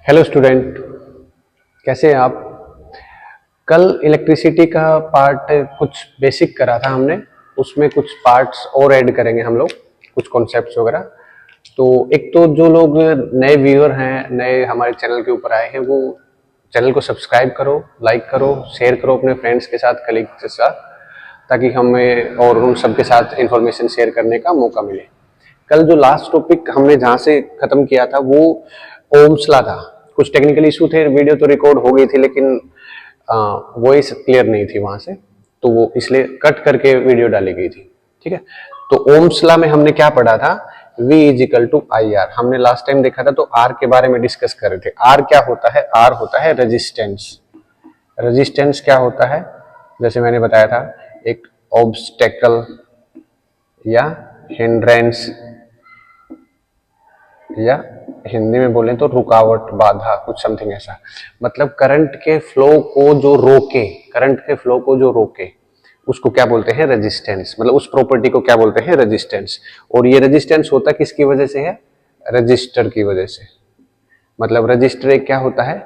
Hello student, कैसे हैं आप। कल इलेक्ट्रिसिटी का पार्ट कुछ बेसिक करा था हमने, उसमें कुछ पार्ट्स और ऐड करेंगे हम लोग, कुछ कॉन्सेप्ट्स वगैरह। तो एक तो जो लोग नए व्यूअर हैं, नए हमारे चैनल के ऊपर आए हैं, वो चैनल को सब्सक्राइब करो, लाइक करो, शेयर करो अपने फ्रेंड्स के साथ, कलीग्स के साथ, ताकि हमें और उन सबके साथ इंफॉर्मेशन शेयर करने का मौका मिले। कल जो लास्ट टॉपिक हमने जहाँ से खत्म किया था वो ओम्स लॉ था। कुछ टेक्निकल इशू थे, वीडियो तो रिकॉर्ड हो गई थी लेकिन वॉइस क्लियर नहीं थी वहां से, तो वो इसलिए कट करके वीडियो डाली गई थी। ठीक है, तो ओम्स लॉ में हमने क्या पढ़ा था, V is equal to I R. हमने लास्ट टाइम देखा था, तो आर के बारे में डिस्कस कर रहे थे। आर क्या होता है? आर होता है रेजिस्टेंस। रेजिस्टेंस क्या होता है? जैसे मैंने बताया था, एक ऑब्स्टेकल या हिंड्रेंस, या हिंदी में बोलें तो रुकावट, बाधा, कुछ समथिंग ऐसा। मतलब करंट के फ्लो को जो रोके, करंट के फ्लो को जो रोके उसको क्या बोलते हैं? रेजिस्टेंस। मतलब उस प्रॉपर्टी को क्या बोलते हैं? रेजिस्टेंस। और ये रेजिस्टेंस होता किसकी वजह से है? रजिस्टर की वजह से। मतलब रजिस्टर एक क्या होता है?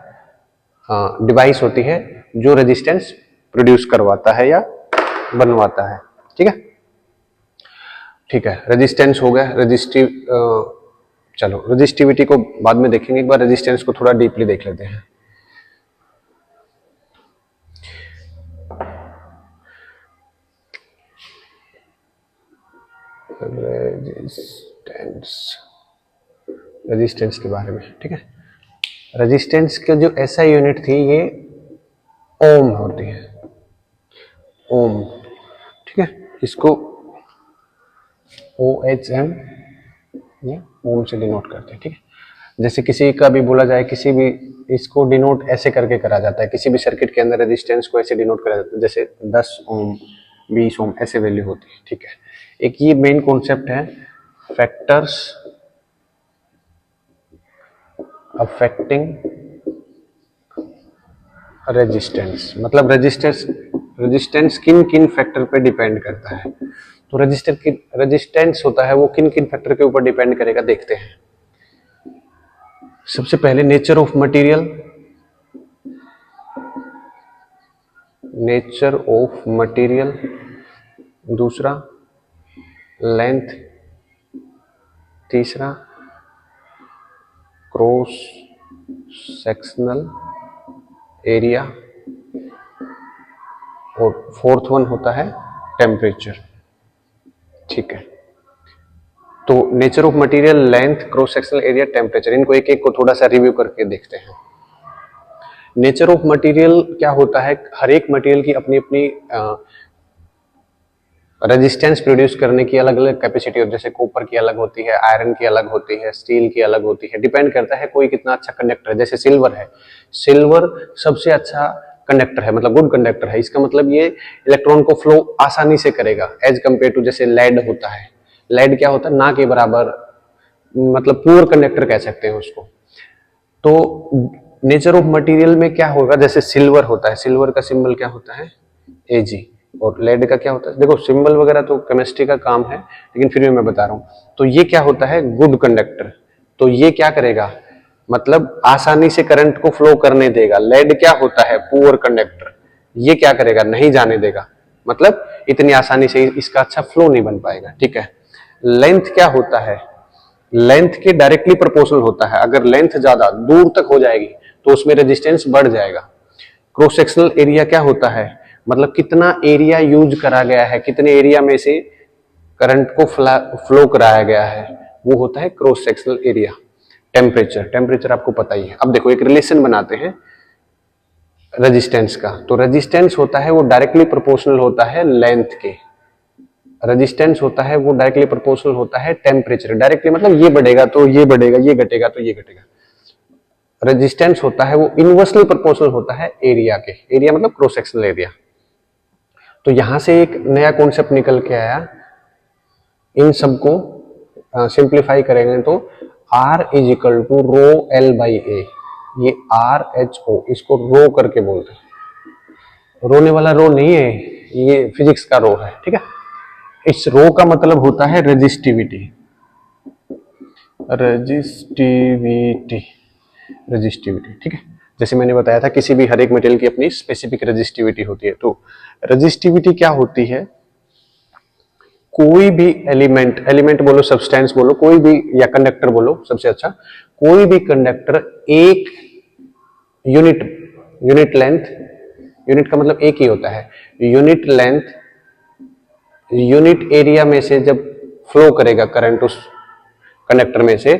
डिवाइस होती है जो रेजिस्टेंस प्रोड्यूस करवाता है या बनवाता है। ठीक है, ठीक है, रेजिस्टेंस हो गया। रजिस्टिव, चलो रजिस्टिविटी को बाद में देखेंगे, एक बार रेजिस्टेंस को थोड़ा डीपली देख लेते हैं। रेजिस्टेंस, रेजिस्टेंस के बारे में। ठीक है, रेजिस्टेंस के जो एसआई यूनिट थी ये ओम होती है, ओम। ठीक है, इसको OHM ये ओम से डिनोट करते हैं। ठीक है, जैसे किसी का भी बोला जाए, किसी भी, इसको डिनोट ऐसे करके करा जाता है, किसी भी सर्किट के अंदर रेजिस्टेंस को ऐसे डिनोट करा जाता है, जैसे 10 ओम, 20 ओम, ऐसे वैल्यू होती है। ठीक है, एक ये मेन कॉन्सेप्ट है, फैक्टर्स अफेक्टिंग रेजिस्टेंस। मतलब रेजिस्टेंस, रेजिस्टेंस किन किन फैक्टर पे डिपेंड करता है। तो रजिस्टर की रेजिस्टेंस होता है वो किन किन फैक्टर के ऊपर डिपेंड करेगा, देखते हैं। सबसे पहले nature of material, nature of material. दूसरा लेंथ। तीसरा क्रॉस सेक्शनल एरिया। और फोर्थ वन होता है टेम्परेचर। ठीक है, तो nature of material, length, cross sectional area, temperature, इनको एक एक को थोड़ा सा रिव्यू करके देखते हैं। नेचर ऑफ मटेरियल क्या होता है? हर एक मटेरियल की अपनी अपनी रेजिस्टेंस प्रोड्यूस करने की अलग अलग कैपेसिटी होती है। जैसे कॉपर की अलग होती है, आयरन की अलग होती है, स्टील की अलग होती है। डिपेंड करता है कोई कितना अच्छा कंडक्टर है। जैसे सिल्वर है, सिल्वर सबसे अच्छा कंडक्टर है, मतलब गुड कंडक्टर है। इसका मतलब ये इलेक्ट्रॉन को फ्लो आसानी से करेगा एज कंपेयर टू जैसे लेड होता है। लेड क्या होता है? ना के बराबर, मतलब पुअर कंडक्टर कह सकते हैं उसको। तो नेचर ऑफ मटेरियल में क्या होगा? जैसे सिल्वर होता है, सिल्वर का सिंबल क्या होता है? Ag। और लेड का क्या होता है? देखो सिंबल वगैरह तो केमिस्ट्री का काम है, लेकिन फिर भी मैं बता रहा हूं। तो ये क्या होता है? Good conductor. तो ये क्या करेगा? मतलब आसानी से करंट को फ्लो करने देगा। लेड क्या होता है? Poor conductor. ये क्या करेगा? नहीं जाने देगा, मतलब इतनी आसानी से इसका अच्छा फ्लो नहीं बन पाएगा। ठीक है, लेंथ क्या होता है? लेंथ के डायरेक्टली प्रोपोर्शनल होता है। अगर लेंथ ज्यादा दूर तक हो जाएगी तो उसमें रेजिस्टेंस बढ़ जाएगा। क्रॉस सेक्शनल एरिया क्या होता है? मतलब कितना एरिया यूज करा गया है, कितने एरिया में से करंट को फ्लो कराया गया है, वो होता है cross sectional area. Temperature, temperature आपको पता ही है। अब देखो एक रिलेशन बनाते हैं रेजिस्टेंस का। तो रेजिस्टेंस होता है वो डायरेक्टली प्रोपोर्शनल होता है लेंथ के। रेजिस्टेंस होता है वो डायरेक्टली प्रोपोर्शनल होता है टेम्परेचर। डायरेक्टली मतलब ये बढ़ेगा तो ये बढ़ेगा, ये घटेगा तो ये घटेगा। रेजिस्टेंस होता है वो इनवर्सली प्रोपोर्शनल होता है एरिया के। एरिया मतलब क्रॉस सेक्शनल एरिया। तो यहां से एक नया कॉन्सेप्ट निकल के आया, इन सबको सिंप्लीफाई करेंगे तो R is equal to rho L by A. ये RHO, इसको रो करके बोलते हैं। रोने वाला रो नहीं है, ये फिजिक्स का रो है। ठीक है, इस रो का मतलब होता है रेजिस्टिविटी। Resistivity, resistivity. ठीक है, जैसे मैंने बताया था किसी भी हर एक मटेरियल की अपनी स्पेसिफिक रजिस्टिविटी होती है। तो रजिस्टिविटी क्या होती है, कोई भी एलिमेंट, एलिमेंट बोलो, सब्सटेंस बोलो, कोई भी, या कंडक्टर बोलो सबसे अच्छा, कोई भी कंडक्टर एक यूनिट, यूनिट लेंथ, यूनिट का मतलब एक ही होता है, यूनिट लेंथ, यूनिट एरिया में से जब फ्लो करेगा करंट उस कंडक्टर में से,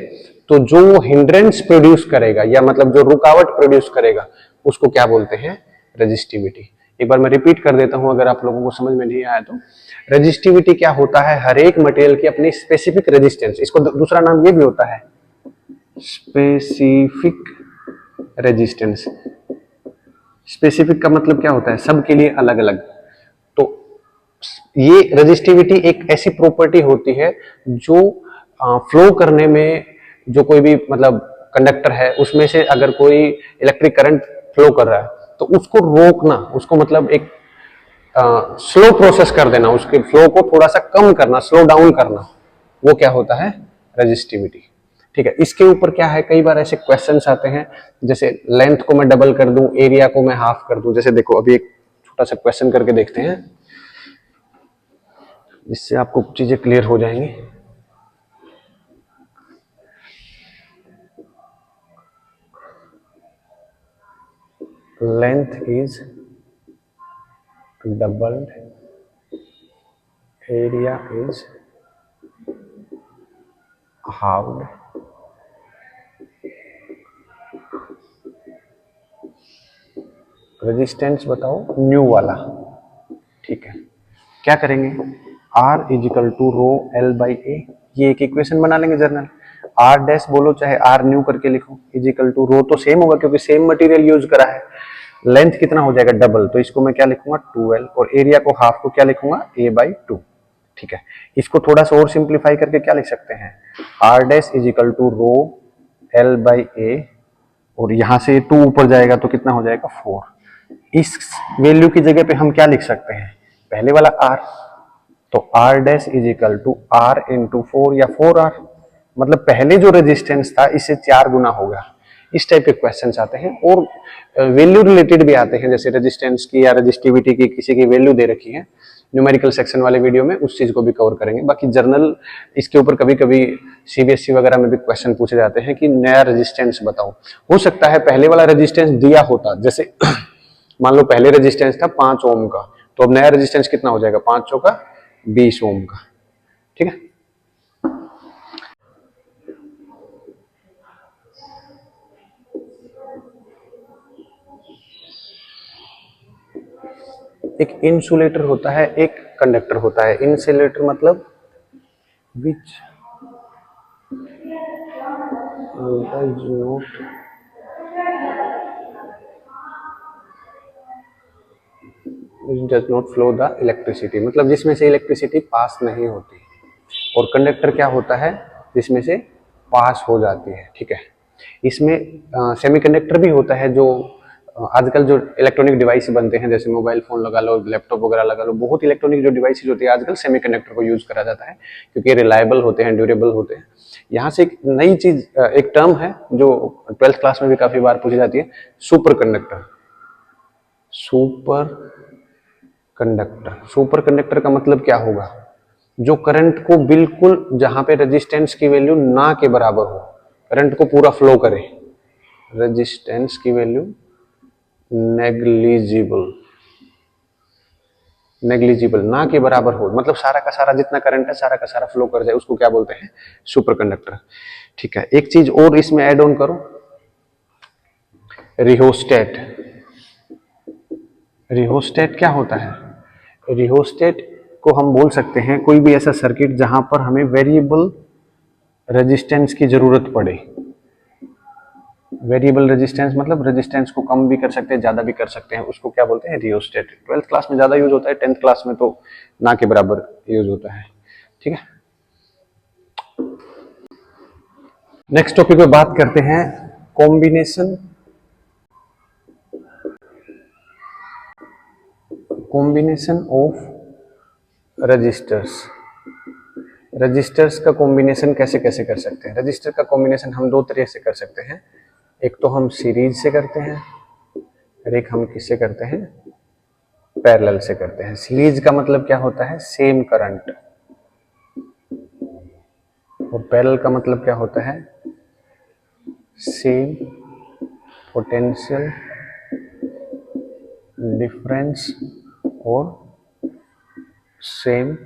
तो जो हिंड्रेंस प्रोड्यूस करेगा, या मतलब जो रुकावट प्रोड्यूस करेगा, उसको क्या बोलते हैं, रजिस्टिविटी। एक बार मैं रिपीट कर देता हूं अगर आप लोगों को समझ में नहीं आया तो। रजिस्टिविटी क्या होता है, हर एक मटेरियल की अपनी स्पेसिफिक रेजिस्टेंस, इसको दूसरा नाम ये भी होता है स्पेसिफिक रेजिस्टेंस। स्पेसिफिक का मतलब क्या होता है, सबके लिए अलग अलग। तो ये रजिस्टिविटी एक ऐसी प्रॉपर्टी होती है जो फ्लो करने में, जो कोई भी मतलब कंडक्टर है उसमें से अगर कोई इलेक्ट्रिक करंट फ्लो कर रहा है तो उसको रोकना, उसको मतलब एक स्लो प्रोसेस कर देना, उसके फ्लो को थोड़ा सा कम करना, स्लो डाउन करना, वो क्या होता है, रजिस्टिविटी। ठीक है, इसके ऊपर क्या है, कई बार ऐसे क्वेश्चंस आते हैं, जैसे लेंथ को मैं डबल कर दूं, एरिया को मैं हाफ कर दूं। जैसे देखो अभी एक छोटा सा क्वेश्चन करके देखते हैं, जिससे आपको चीजें क्लियर हो जाएंगी। Length is doubled, area is halved, resistance बताओ न्यू वाला। ठीक है, क्या करेंगे, R is equal to rho L by A, ये एक इक्वेशन बना लेंगे जनरल। R डैश बोलो चाहे R न्यू करके लिखो, इजिकल टू रो तो सेम होगा क्योंकि सेम मटेरियल यूज करा है। लेंथ कितना हो जाएगा, डबल, तो इसको मैं क्या लिखूंगा 2L, और एरिया को हाफ को क्या लिखूंगा A बाई 2। ठीक है, इसको थोड़ा सा और सिंप्लीफाई करके क्या लिख सकते हैं, R dash is equal to rho L by A, और यहां से 2 ऊपर जाएगा तो कितना हो जाएगा 4। इस वैल्यू की जगह पे हम क्या लिख सकते हैं, पहले वाला R, तो R dash is equal to R into 4 या 4R, मतलब पहले जो रेजिस्टेंस था इससे 4 गुना होगा। इस टाइप के क्वेश्चंस आते हैं, और वैल्यू रिलेटेड भी आते हैं, जैसे रेजिस्टेंस की या रेजिस्टिविटी की किसी की वैल्यू दे रखी है, न्यूमेरिकल सेक्शन वाले वीडियो में उस चीज को भी कवर करेंगे। बाकी जर्नल इसके ऊपर कभी कभी CBSE वगैरह में भी क्वेश्चन पूछे जाते हैं कि नया रेजिस्टेंस बताओ। हो सकता है पहले वाला रेजिस्टेंस दिया होता, जैसे मान लो पहले रेजिस्टेंस था 5 ओम का, तो अब नया रेजिस्टेंस कितना हो जाएगा, 5 का 20 ओम का। ठीक है, एक इंसुलेटर होता है, एक कंडक्टर होता है। इंसुलेटर मतलब which does not flow the electricity, मतलब जिसमें से इलेक्ट्रिसिटी पास नहीं होती। और कंडक्टर क्या होता है, जिसमें से पास हो जाती है। ठीक है, इसमें सेमीकंडक्टर भी होता है, जो आजकल जो इलेक्ट्रॉनिक डिवाइस बनते हैं, जैसे मोबाइल फोन लगा लो, लैपटॉप वगैरह लगा लो, बहुत इलेक्ट्रॉनिक जो डिवाइसेज होती है आजकल सेमीकंडक्टर को यूज करा जाता है, क्योंकि रिलायबल होते हैं, ड्यूरेबल होते हैं। यहाँ से एक नई चीज, एक टर्म है जो 12th क्लास में भी काफी बार पूछी जाती है, super conductor. Super conductor, super conductor का मतलब क्या होगा, जो करंट को बिल्कुल, जहां पे रेजिस्टेंस की वैल्यू ना के बराबर हो, करंट को पूरा फ्लो करे, रेजिस्टेंस की वैल्यू नेग्लिजिबल, नेग्लिजिबल ना के बराबर हो, मतलब सारा का सारा जितना करंट है सारा का सारा फ्लो कर जाए, उसको क्या बोलते हैं, सुपर कंडक्टर। ठीक है, एक चीज और इसमें ऐड ऑन करो, रिहोस्टेट। रिहोस्टेट क्या होता है, रिहोस्टेट को हम बोल सकते हैं कोई भी ऐसा सर्किट जहां पर हमें वेरिएबल रेजिस्टेंस की जरूरत पड़े। वेरिएबल रेजिस्टेंस मतलब रेजिस्टेंस को कम भी कर सकते हैं, ज्यादा भी कर सकते हैं, उसको क्या बोलते हैं, रियोस्टेट। 12th क्लास में ज्यादा यूज होता है, 10th क्लास में तो ना के बराबर यूज होता है। ठीक है, नेक्स्ट टॉपिक पे बात करते हैं combination, combination of registers. Registers का कॉम्बिनेशन कैसे कैसे कर सकते हैं, रजिस्टर का कॉम्बिनेशन हम दो तरीके से कर सकते हैं। एक तो हम सीरीज से करते हैं और एक हम किससे करते हैं, पैरेलल से करते हैं। सीरीज का मतलब क्या होता है, सेम करंट, और पैरेलल का मतलब क्या होता है, सेम पोटेंशियल डिफरेंस और सेम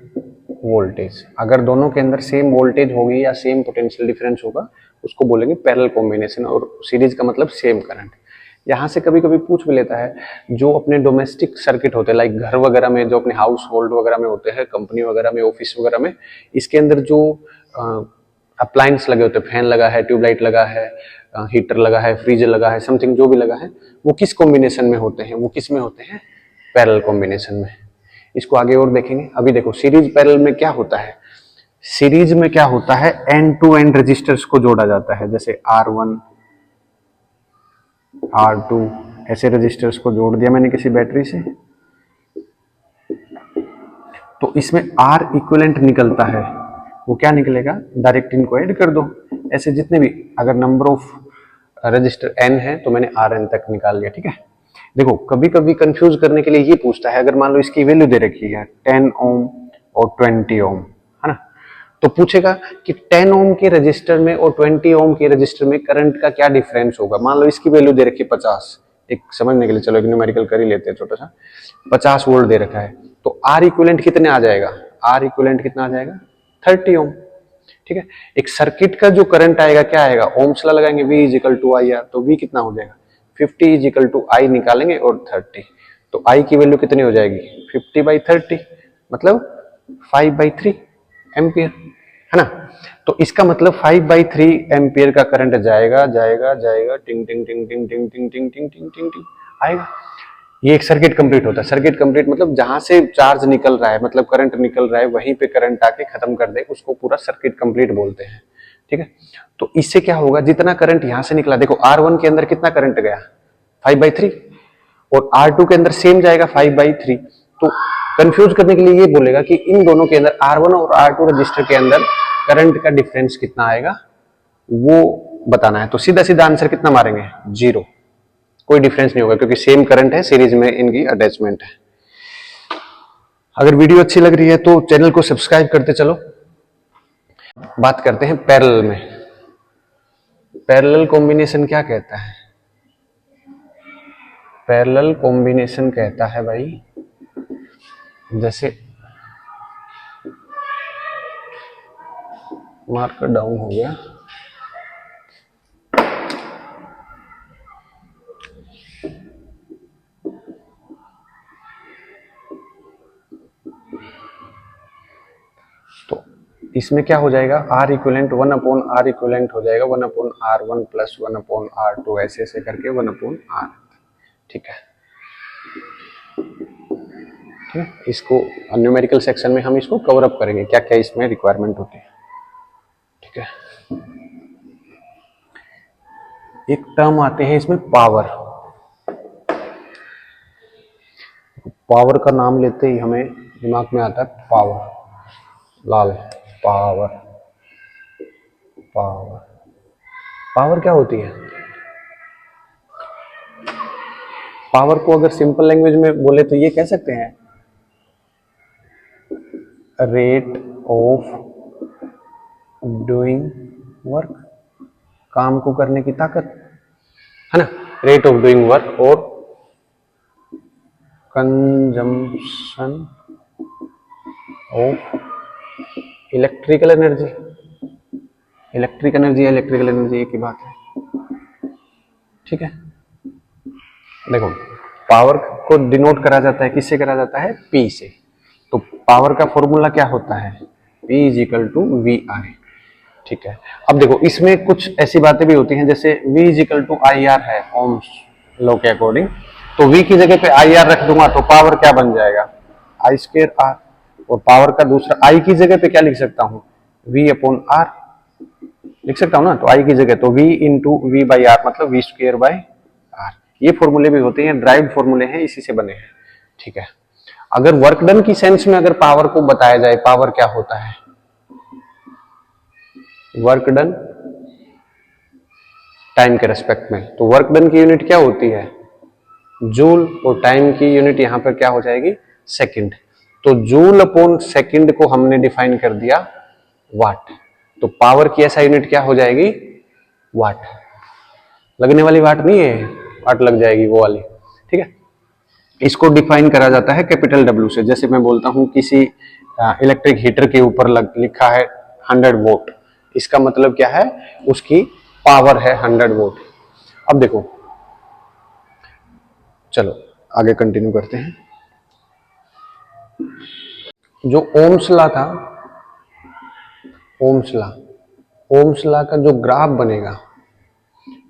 वोल्टेज। अगर दोनों के अंदर सेम वोल्टेज होगी या सेम पोटेंशियल डिफरेंस होगा उसको बोलेंगे पैरेलल कॉम्बिनेशन, और सीरीज का मतलब सेम करंट। यहाँ से कभी कभी पूछ भी लेता है, जो अपने डोमेस्टिक सर्किट होते हैं, लाइक घर वगैरह में, जो अपने हाउस होल्ड वगैरह में होते हैं, कंपनी वगैरह में, ऑफिस वगैरह में, इसके अंदर जो अप्लायंस लगे होते हैं, फैन लगा है, ट्यूबलाइट लगा है, हीटर लगा है, फ्रीजर लगा है, समथिंग जो भी लगा है, वो किस कॉम्बिनेशन में होते हैं, वो किस में होते हैं, पैरेलल कॉम्बिनेशन में। इसको आगे और देखेंगे। अभी देखो सीरीज पैरेलल में क्या होता है, सीरीज में क्या होता है, एंड टू एंड रजिस्टर्स को जोड़ा जाता है, जैसे R1 R2 ऐसे रजिस्टर्स को जोड़ दिया मैंने किसी बैटरी से, तो इसमें R इक्विवेलेंट निकलता है, वो क्या निकलेगा, डायरेक्ट इनको ऐड कर दो। ऐसे जितने भी, अगर नंबर ऑफ रजिस्टर n है तो मैंने Rn तक निकाल लिया, ठीक है। देखो कभी कभी कंफ्यूज करने के लिए ये पूछता है, अगर मान लो इसकी वैल्यू दे रखी है 10 ओम और 20 ओम, है ना, तो पूछेगा कि 10 ओम के रजिस्टर में और 20 ओम के रजिस्टर में करंट का क्या डिफरेंस होगा। मान लो इसकी वैल्यू दे रखी है 50, एक समझने के लिए चलो एक न्यूमेरिकल कर ही लेते हैं छोटा सा, 50 वोल्ट दे रखा है, तो R इक्विवेलेंट कितने आ जाएगा, R इक्विवेलेंट कितना आ जाएगा, 30 ओम, ठीक है। एक सर्किट का जो करंट आएगा क्या आएगा, ओम्स ला लगाएंगे, V is equal to I R, तो V कितना हो जाएगा 50 इज इक्वल टू I निकालेंगे और 30, तो I की वैल्यू कितनी हो जाएगी 50/30, मतलब 5/3 एम्पियर, है ना। तो इसका मतलब 5/3 एम्पियर का करंट जाएगा जाएगा जाएगा, टिंग टिंग टिंग टिंग टिंग टिंग टिंग टिंग टिंग टिंग टिंग आएगा। ये एक सर्किट कंप्लीट होता है। सर्किट कंप्लीट मतलब जहां से चार्ज निकल रहा है, मतलब करंट निकल रहा है, वहीं पे करंट आके खत्म कर दे, उसको पूरा सर्किट कंप्लीट बोलते हैं, ठीक है। तो इससे क्या होगा, जितना करंट यहां से निकला, देखो R1 के अंदर कितना करंट गया 5/3, और R2 के अंदर सेम जाएगा 5/3। तो कंफ्यूज करने के लिए ये बोलेगा कि इन दोनों के अंदर R1 और R2 रजिस्टर के अंदर करंट का डिफरेंस कितना आएगा वो बताना है। तो सीधा सीधा आंसर कितना मारेंगे, 0, कोई डिफरेंस नहीं होगा क्योंकि सेम करंट है, सीरीज में इनकी अटैचमेंट है। अगर वीडियो अच्छी लग रही है तो चैनल को सब्सक्राइब करते चलो। बात करते हैं पैरेलल में। पैरेलल कॉम्बिनेशन क्या कहता है, पैरेलल कॉम्बिनेशन कहता है भाई, जैसे मार्कर डाउन हो गया, तो इसमें क्या हो जाएगा, R इक्विवेलेंट 1/R इक्विवेलेंट हो जाएगा 1/R1 प्लस 1/R2, ऐसे ऐसे करके 1/R, ठीक है। ठीक है, इसको न्यूमेरिकल सेक्शन में हम इसको कवर अप करेंगे, क्या क्या इसमें रिक्वायरमेंट होती है, ठीक है। एक टर्म आते हैं इसमें पावर। पावर का नाम लेते ही हमें दिमाग में आता है पावर, लाल, पावर, पावर, पावर क्या होती है, पावर को अगर सिंपल लैंग्वेज में बोले तो ये कह सकते हैं रेट ऑफ डूइंग वर्क, काम को करने की ताकत, है ना, रेट ऑफ डूइंग वर्क, और consumption of electrical energy, electric energy या इलेक्ट्रिकल एनर्जी एक ही बात है, ठीक है। देखो पावर को डिनोट करा जाता है, किससे करा जाता है, P से। तो पावर का फॉर्मूला क्या होता है, P is equal to VI, ठीक है। अब देखो इसमें कुछ ऐसी बातें भी होती हैं, जैसे V is equal to IR है ओम्स लॉ के अकॉर्डिंग, तो V की जगह पे IR रख दूंगा तो पावर क्या बन जाएगा, I²R, और पावर का दूसरा I की जगह पे क्या लिख सकता हूँ, V/R लिख सकता हूँ ना, तो I की जगह तो V इंटू V/R मतलब V²/R। ये फॉर्मूले भी होते हैं, ड्राइव्ड फॉर्मूले हैं, इसी से बने हैं, ठीक है। अगर वर्क डन की सेंस में अगर पावर को बताया जाए, पावर क्या होता है, वर्क डन टाइम के रेस्पेक्ट में। तो वर्क डन की यूनिट क्या होती है, जूल, और टाइम की यूनिट यहां पर क्या हो जाएगी, सेकंड। तो जूल अपॉन सेकंड को हमने डिफाइन कर दिया वाट। तो पावर की ऐसा यूनिट क्या हो जाएगी, वाट। लगने वाली वाट नहीं है, वाट लग जाएगी वो वाली, ठीक है। इसको डिफाइन करा जाता है कैपिटल डब्ल्यू से। जैसे मैं बोलता हूं किसी इलेक्ट्रिक हीटर के ऊपर लिखा है 100 वोल्ट, इसका मतलब क्या है, उसकी पावर है 100 वोल्ट। अब देखो, चलो आगे कंटिन्यू करते हैं। जो ओम्स लॉ था, ओम्स लॉ, ओम्स लॉ का जो ग्राफ बनेगा,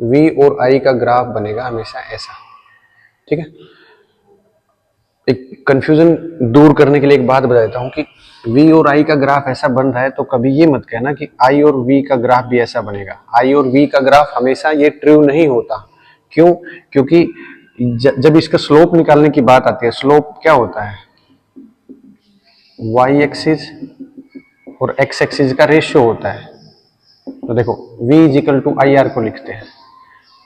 V और I का ग्राफ बनेगा हमेशा ऐसा, ठीक है। एक कंफ्यूजन दूर करने के लिए एक बात बता देता हूं कि V और I का ग्राफ ऐसा बन रहा है, तो कभी ये मत कहना कि I और V का ग्राफ भी ऐसा बनेगा। I और V का ग्राफ हमेशा ये ट्रू नहीं होता। क्यों? क्योंकि जब इसका स्लोप निकालने की बात आती है, स्लोप क्या होता है, y एक्सिस और x एक्सिस का रेशियो होता है। तो देखो v is equal to I R को लिखते हैं,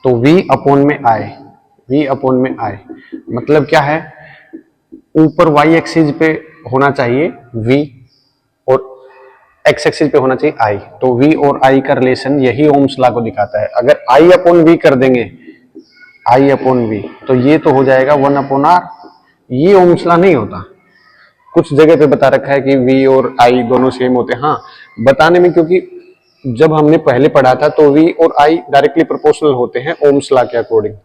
तो v अपॉन में i, v अपॉन में i मतलब क्या है, ऊपर y एक्सिस पे होना चाहिए v और x एक्सिस पे होना चाहिए i। तो v और i का रिलेशन यही ओम्स लॉ को दिखाता है। अगर i अपॉन v कर देंगे, i अपॉन v, तो ये तो हो जाएगा 1 अपॉन r। ये ओम्स लॉ नहीं होता। कुछ जगह पे बता रखा है कि v और i दोनों सेम होते हैं, हाँ बताने में, क्योंकि जब हमने पहले पढ़ा था तो v और i डायरेक्टली प्रोपोर्शनल होते हैं ओम्स लॉ के अकॉर्डिंग।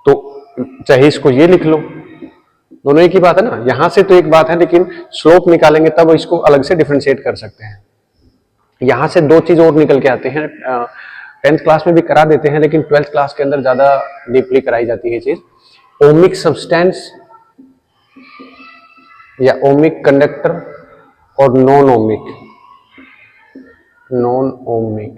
तो चाहे इसको ये लिख लो, दोनों एक ही बात है ना। यहां से तो एक बात है, लेकिन स्लोप निकालेंगे तब इसको अलग से डिफरेंशिएट कर सकते हैं। यहां से दो चीज और निकल के आते हैं, 10th क्लास में भी करा देते हैं, लेकिन 12th क्लास के अंदर ज्यादा डीपली कराई जाती है चीज। ओमिक सब्सटेंस या ओमिक कंडक्टर और नॉन ओमिक। नॉन ओमिक,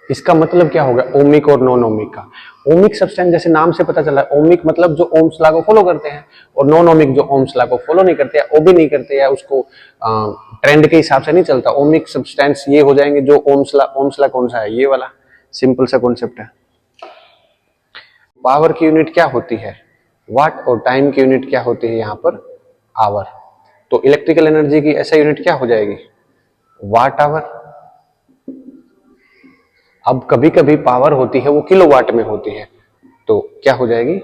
इसका मतलब क्या होगा, ओमिक और नॉन ओमिक का। ओमिक सब्सटेंस जैसे नाम से पता चला, ओमिक मतलब जो ओम्स लॉ को फॉलो करते हैं, और नॉन ओमिक जो ओम्स लॉ को फॉलो नहीं करते, वो भी नहीं करते, या उसको ट्रेंड के हिसाब से नहीं चलता। ओमिक सब्सटेंस ये हो जाएंगे जो ओम्स लॉ कौन सा है, ये वाला। सिंपल सा कॉन्सेप्ट है। पावर की यूनिट क्या होती है, वाट, और टाइम की यूनिट क्या होती है यहाँ पर, आवर। तो इलेक्ट्रिकल एनर्जी की ऐसा यूनिट क्या हो जाएगी, वाट आवर। अब कभी कभी पावर होती है वो किलोवाट में होती है, तो क्या हो जाएगी,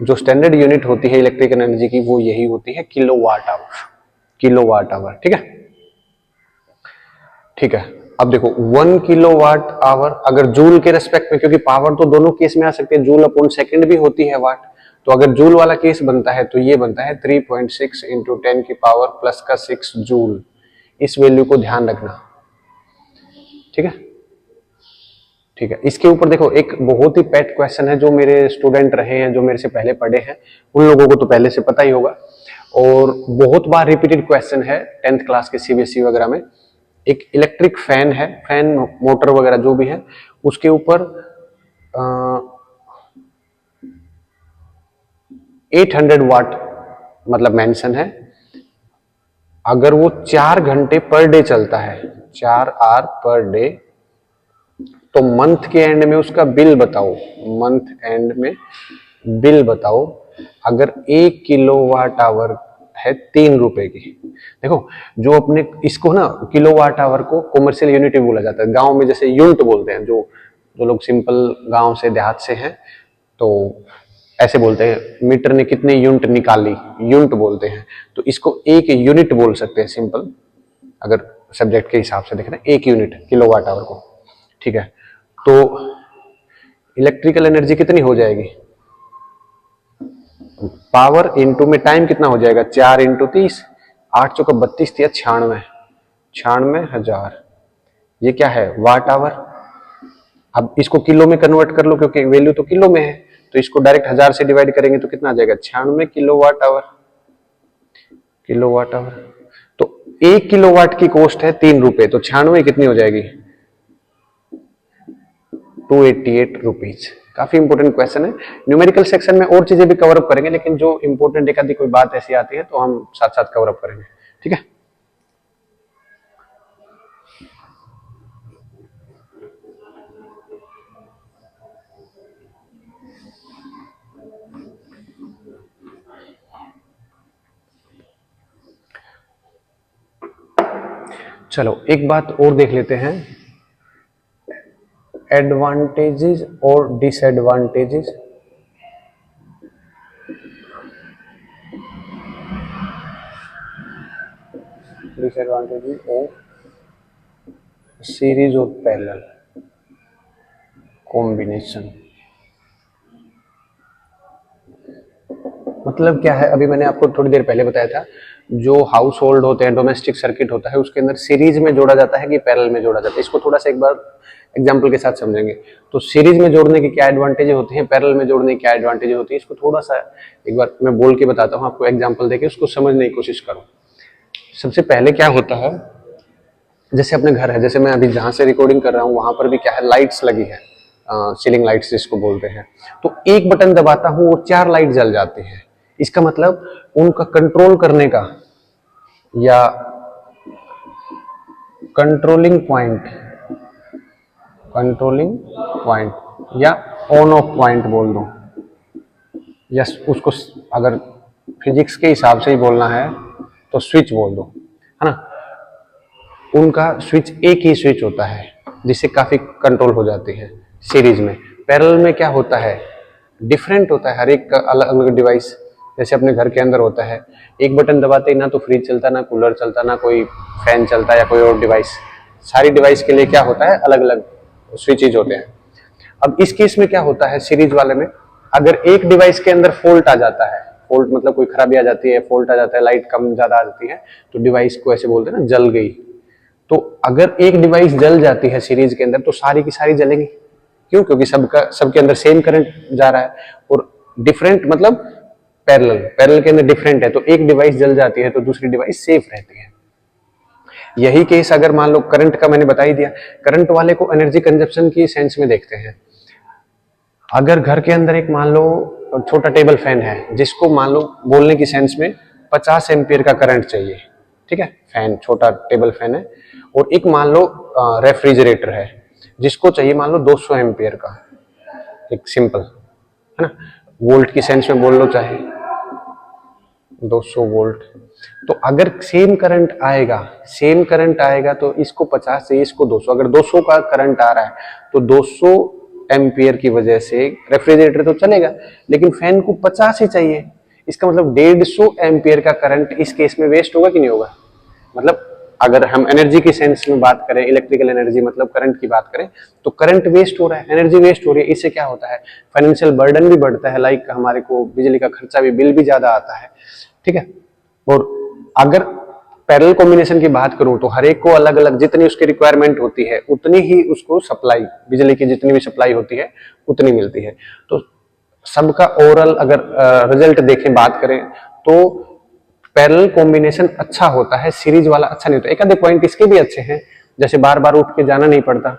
जो स्टैंडर्ड यूनिट होती है इलेक्ट्रिकल एनर्जी की वो यही होती है किलोवाट आवर, किलोवाट आवर, ठीक है। ठीक है, अब देखो 1 किलोवाट आवर अगर जूल के रेस्पेक्ट में, क्योंकि पावर तो दोनों केस में आ सकते हैं, जूल अपॉन सेकंड भी होती है वाट। तो अगर जूल वाला केस बनता है तो ये बनता है 3.6 इंटू 10 की पावर प्लस का 6 जूल। इस वैल्यू को ध्यान रखना, ठीक है। ठीक है, इसके ऊपर देखो एक बहुत ही पेट क्वेश्चन है, जो मेरे स्टूडेंट रहे हैं, जो मेरे से पहले पढ़े हैं, उन लोगों को तो पहले से पता ही होगा, और बहुत बार रिपीटेड क्वेश्चन है 10th क्लास के सीबीएसई वगैरह में। एक इलेक्ट्रिक फैन है, फैन मोटर वगैरह जो भी है, उसके ऊपर 800 वाट मतलब मेंशन है। अगर वो 4 घंटे पर डे चलता है, 4 आवर पर डे, तो मंथ के एंड में उसका बिल बताओ, मंथ एंड में बिल बताओ। अगर 1 किलोवाट आवर है 3 रुपए की, देखो जो अपने इसको ना, किलोवाट आवर को कॉमर्शियल यूनिट भी बोला जाता है। गांव में जैसे यूनिट बोलते हैं, जो जो लोग सिंपल गांव से देहात से हैं तो ऐसे बोलते हैं, मीटर ने कितनी यूनिट निकाली, यूनिट बोलते हैं। तो इसको एक यूनिट बोल सकते हैं सिंपल, अगर सब्जेक्ट के हिसाब से देख रहे हैं, 1 यूनिट किलोवाट आवर को, ठीक है। तो इलेक्ट्रिकल एनर्जी कितनी हो जाएगी, पावर इंटू में टाइम कितना हो जाएगा, 4 इंटू 30, 8 चौका 32, 96, 96,000। ये क्या है, वाट आवर। अब इसको किलो में कन्वर्ट कर लो, क्योंकि वैल्यू तो किलो में है, तो इसको डायरेक्ट 1000 से डिवाइड करेंगे तो कितना आ जाएगा, 96 किलोवाट आवर, किलोवाट आवर। तो 1 किलोवाट की कॉस्ट है 3 रुपए, तो 96 कितनी हो जाएगी, 288 रुपीज। काफी इंपॉर्टेंट क्वेश्चन है। न्यूमेरिकल सेक्शन में और चीजें भी कवर अप करेंगे, लेकिन जो इंपॉर्टेंट एक आधी कोई बात ऐसी आती है तो हम साथ साथ कवर अप करेंगे, ठीक है। चलो एक बात और देख लेते हैं, एडवांटेजेस और disadvantages. Disadvantages of series of parallel combination. मतलब क्या है, अभी मैंने आपको थोड़ी देर पहले बताया था, जो हाउस होल्ड होते हैं, डोमेस्टिक सर्किट होता है, उसके अंदर सीरीज में जोड़ा जाता है कि पैरेलल में जोड़ा जाता है। इसको थोड़ा सा एक बार एग्जाम्पल के साथ समझेंगे। तो सीरीज में जोड़ने की क्या एडवांटेज होती है, पैरेलल में जोड़ने की क्या एडवांटेज होती है, इसको थोड़ा सा एक बार मैं बोल के बताता हूँ आपको, एग्जाम्पल देके उसको समझने की कोशिश करो। सबसे पहले क्या होता है, जैसे अपने घर है, जैसे मैं अभी जहाँ से रिकॉर्डिंग कर रहा हूँ वहां पर भी क्या है, लाइट्स लगी है, सीलिंग लाइट्स जिसको बोलते हैं। तो एक बटन दबाता हूँ और 4 लाइट जल जाती है। इसका मतलब उनका कंट्रोल करने का या कंट्रोलिंग पॉइंट या ऑन ऑफ पॉइंट बोल दो, या उसको अगर फिजिक्स के हिसाब से ही बोलना है तो स्विच बोल दो, है ना। उनका स्विच एक ही स्विच होता है जिससे काफी कंट्रोल हो जाती है। सीरीज में, पैरेलल में क्या होता है, डिफरेंट होता है, हर एक का अलग अलग डिवाइस। जैसे अपने घर के अंदर होता है, एक बटन दबाते ही ना तो फ्रिज चलता, ना कूलर चलता, ना कोई फैन चलता या कोई और डिवाइस। सारी डिवाइस के लिए क्या होता है, अलग अलग स्विचेज होते हैं। अब इस केस में क्या होता है, सीरीज वाले में अगर एक डिवाइस के अंदर फॉल्ट आ जाता है, फॉल्ट मतलब कोई खराबी आ जाती है, फॉल्ट आ जाता है, लाइट कम ज्यादा आ जाती है, तो डिवाइस को ऐसे बोलते हैं ना, जल गई। तो अगर एक डिवाइस जल जाती है सीरीज के अंदर तो सारी की सारी जलेंगी। क्यों? क्योंकि सबके अंदर सेम करंट जा रहा है। और डिफरेंट मतलब पैरेलल के अंदर डिफरेंट है, तो एक डिवाइस जल जाती है तो दूसरी डिवाइस सेफ रहती है। यही केस अगर मान लो करंट का, मैंने बता ही दिया। करंट वाले को एनर्जी कंजप्शन की सेंस में देखते हैं। अगर घर के अंदर एक मान लो छोटा टेबल फैन है, जिसको मान लो बोलने की सेंस में 50 एम्पियर का करंट चाहिए, ठीक है, फैन, छोटा टेबल फैन है। और एक मान लो रेफ्रिजरेटर है, जिसको चाहिए मान लो 200 एम्पियर का, एक सिंपल, है ना, वोल्ट की सेंस में बोल लो चाहे 200 वोल्ट। तो अगर सेम करंट आएगा तो इसको 50 से इसको 200, अगर 200 का करंट आ रहा है तो 200 एम्पियर की वजह से रेफ्रिजरेटर तो चलेगा, लेकिन फैन को 50 ही चाहिए। इसका मतलब 150 एम्पियर का करंट इस केस में वेस्ट होगा कि नहीं होगा। मतलब अगर हम एनर्जी की सेंस में बात करें, इलेक्ट्रिकल एनर्जी मतलब करंट की बात करें, तो करंट वेस्ट हो रहा है, एनर्जी वेस्ट हो रही है। इससे क्या होता है, फाइनेंशियल बर्डन भी बढ़ता है, लाइक हमारे को बिजली का खर्चा भी, बिल भी ज्यादा आता है, ठीक है। और अगर पैरेलल कॉम्बिनेशन की बात करूं तो हर एक को अलग अलग जितनी उसकी रिक्वायरमेंट होती है उतनी ही उसको सप्लाई, बिजली की जितनी भी सप्लाई होती है उतनी मिलती है। तो सबका ओवरऑल अगर रिजल्ट देखें, बात करें, तो पैरेलल कॉम्बिनेशन अच्छा होता है, सीरीज वाला अच्छा नहीं होता। एक आधे पॉइंट इसके भी अच्छे हैं, जैसे बार बार उठ के जाना नहीं पड़ता,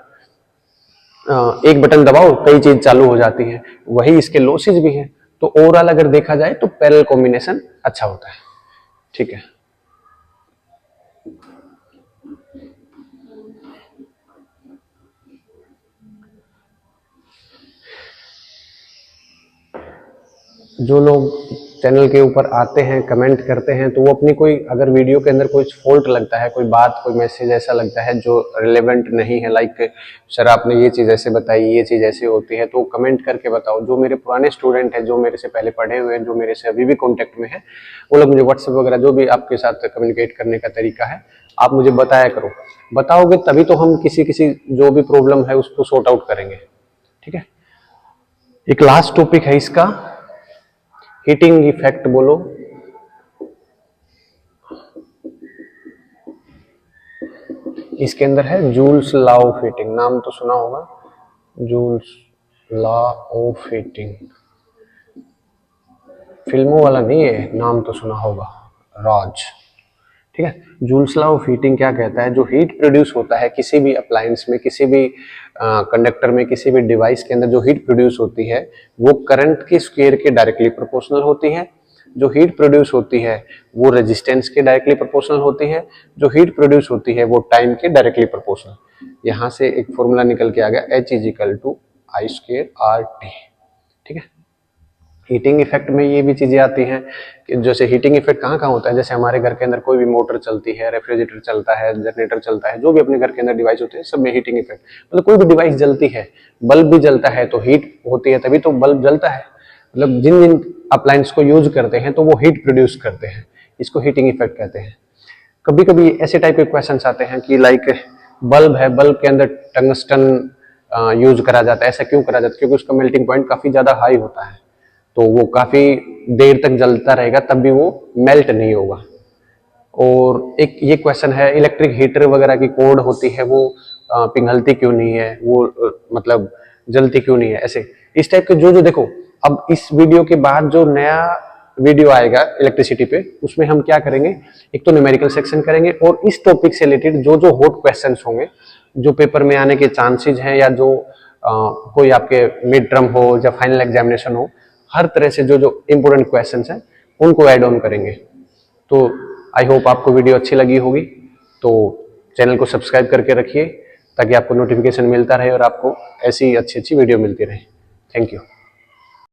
एक बटन दबाओ कई चीज चालू हो जाती है, वही इसके लॉसेज भी हैं। तो ओवरऑल अगर देखा जाए तो पैरेलल कॉम्बिनेशन अच्छा होता है, ठीक है। जो लोग चैनल के ऊपर आते हैं, कमेंट करते हैं, तो वो अपनी कोई अगर वीडियो के अंदर कोई फॉल्ट लगता है, कोई बात, कोई मैसेज ऐसा लगता है जो रिलेवेंट नहीं है, लाइक सर आपने ये चीज़ ऐसे बताई, ये चीज़ ऐसे होती है, तो कमेंट करके बताओ। जो मेरे पुराने स्टूडेंट हैं, जो मेरे से पहले पढ़े हुए हैं, जो मेरे से अभी भी कॉन्टेक्ट में है, वो लोग मुझे व्हाट्सएप वगैरह जो भी आपके साथ कम्युनिकेट करने का तरीका है आप मुझे बताया करो। बताओगे तभी तो हम किसी किसी जो भी प्रॉब्लम है उसको सॉर्ट आउट करेंगे, ठीक है। एक लास्ट टॉपिक है इसका, हीटिंग इफेक्ट बोलो। इसके अंदर है जूल्स लॉ ऑफ हीटिंग, नाम तो सुना होगा, जूल्स लॉ ऑफ हीटिंग। फिल्मों वाला नहीं है, नाम तो सुना होगा, राज, ठीक है। जूल्स लॉ ऑफ हीटिंग क्या कहता है, जो हीट प्रोड्यूस होता है किसी भी अप्लायंस में, किसी भी कंडक्टर में, किसी भी डिवाइस के अंदर जो हीट प्रोड्यूस होती है वो करंट के स्क्वायर के डायरेक्टली प्रोपोर्शनल होती है। जो हीट प्रोड्यूस होती है वो रेजिस्टेंस के डायरेक्टली प्रोपोर्शनल होती है। जो हीट प्रोड्यूस होती है वो टाइम के डायरेक्टली प्रोपोर्शनल। यहाँ से एक फॉर्मूला निकल के आ गया, H = I² RT, ठीक है। हीटिंग इफेक्ट में ये भी चीजें आती हैं कि जैसे हीटिंग इफेक्ट कहाँ कहाँ होता है, जैसे हमारे घर के अंदर कोई भी मोटर चलती है, रेफ्रिजरेटर चलता है, जनरेटर चलता है, जो भी अपने घर के अंदर डिवाइस होते हैं सब में हीटिंग इफेक्ट, मतलब कोई भी डिवाइस जलती है, बल्ब भी जलता है तो हीट होती है, तभी तो बल्ब जलता है। मतलब जिन जिन अप्लायंस को यूज करते हैं तो वो हीट प्रोड्यूस करते हैं, इसको हीटिंग इफेक्ट कहते हैं। कभी कभी ऐसे टाइप के क्वेश्चन आते हैं कि लाइक बल्ब है, बल्ब के अंदर टंगस्टन यूज करा जाता है, ऐसा क्यों करा जाता है? क्योंकि उसका मेल्टिंग पॉइंट काफी ज्यादा हाई होता है, तो वो काफी देर तक जलता रहेगा तब भी वो मेल्ट नहीं होगा। और एक ये क्वेश्चन है, इलेक्ट्रिक हीटर वगैरह की कॉर्ड होती है वो पिघलती क्यों नहीं है, वो मतलब जलती क्यों नहीं है, ऐसे इस टाइप के जो जो देखो, अब इस वीडियो के बाद जो नया वीडियो आएगा इलेक्ट्रिसिटी पे, उसमें हम क्या करेंगे, एक तो न्यूमेरिकल सेक्शन करेंगे और इस टॉपिक से रिलेटेड जो जो हॉट क्वेश्चंस होंगे, जो पेपर में आने के चांसेस हैं, या जो कोई आपके मिड टर्म हो या फाइनल एग्जामिनेशन हो, हर तरह से जो जो इंपोर्टेंट क्वेश्चंस हैं उनको ऐड ऑन करेंगे। तो आई होप आपको वीडियो अच्छी लगी होगी, तो चैनल को सब्सक्राइब करके रखिए ताकि आपको नोटिफिकेशन मिलता रहे और आपको ऐसी अच्छी अच्छी वीडियो मिलती रहे। Thank you.